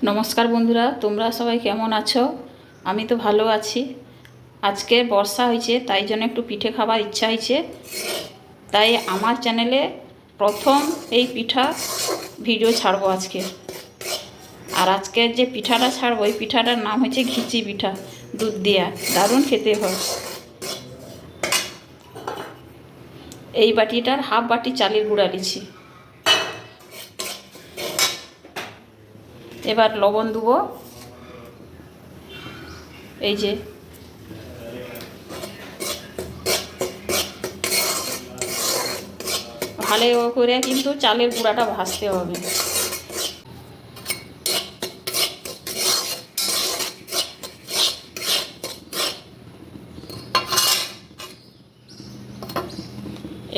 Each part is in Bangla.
নমস্কার বন্ধুরা, তোমরা সবাই কেমন আছো? আমি তো ভালো আছি। আজকে বর্ষা হয়েছে, তাই জন্য একটু পিঠে খাবার ইচ্ছা হয়েছে, তাই আমার চ্যানেলে প্রথম এই পিঠা ভিডিও ছাড়বো আজকে। আর আজকের যে পিঠাটা ছাড়বো, এই পিঠাটার নাম হচ্ছে ঘিচি পিঠা, দুধ দেয়া, দারুণ খেতে হয়। এই বাটিটার হাফ বাটি চালের গুঁড়া নিচ্ছি। এবার লবণ দেবো, এই যে ভালো করে কিন্তু চালের গুঁড়াটা ভাজতে হবে।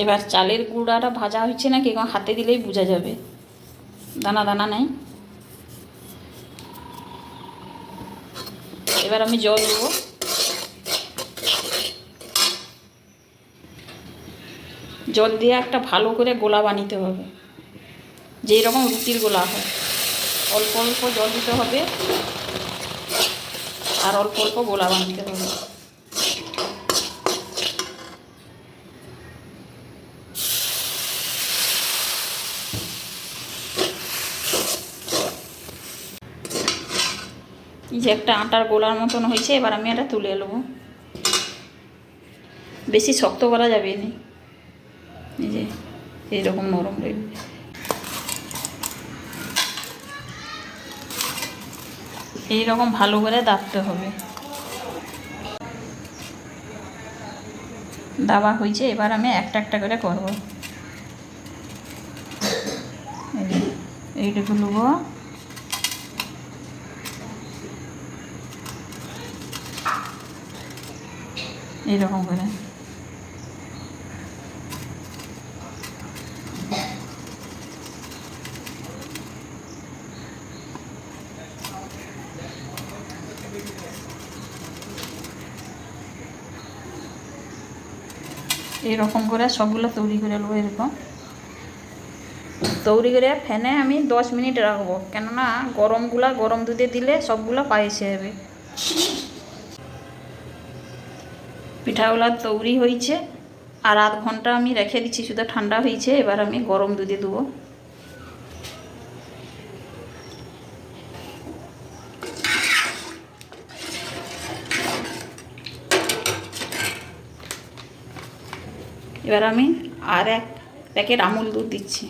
এবার চালের গুঁড়াটা ভাজা হচ্ছে না কি, হাতে দিলেই বোঝা যাবে দানা দানা নেই। এবার আমি জল দেবো। জল দিয়ে একটা ভালো করে গোলা বানাতে হবে, যেই রকম রুটির গোলা হয়। অল্প অল্প জল দিতে হবে আর অল্প অল্প গোলা বানাতে হবে। এই যে একটা আটার গোলার মতন হয়েছে, এবার আমি এটা তুলে নেবো। বেশি শক্ত করা যাবে না, এই যে এইরকম নরম রইবে। এইরকম ভালো করে দাবতে হবে। দাবা হয়েছে, এবার আমি একটা একটা করে করব। এইটুকু নেব, এইরকম করে। এইরকম করে সবগুলো তৈরি করে নেবো। এরকম তৈরি করে ফ্যানে আমি 10 মিনিট রাখবো, কেননা গরমগুলা গরম দুধে দিলে সবগুলো পায়েসে যাবে। পিঠাগুলো তৈরি হয়েছে, আর আধ ঘন্টা আমি রেখে দিচ্ছি, শুধু ঠান্ডা হয়েছে। এবার আমি গরম দুধে দেবো। এবার আমি আর এক প্যাকেট আমুল দুধ দিচ্ছি।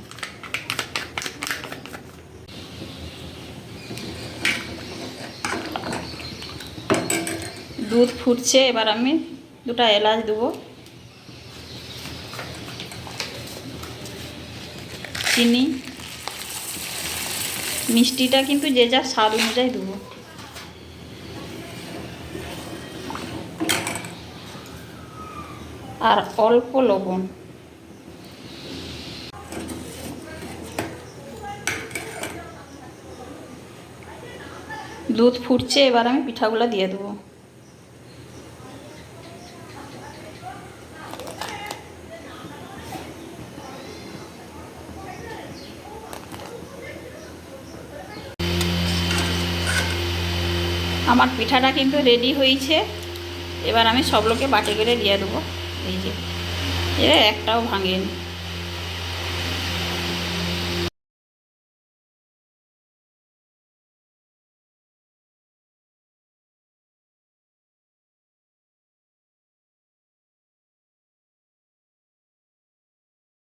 দুধ ফুটছে, এবার আমি 2টা এলাচ দেবো, চিনি, মিষ্টিটা কিন্তু যে যার স্বাদ অনুযায়ী দেবো। আর অল্প লবণ। দুধ ফুটছে, এবার আমি পিঠাগুলো দিয়ে দেবো। আমার পিঠাটা কিন্তু রেডি হয়েছে। এবার আমি সব লোকে বাটি করে দিয়ে দেবো। এই যে একটাও ভাঙেনি।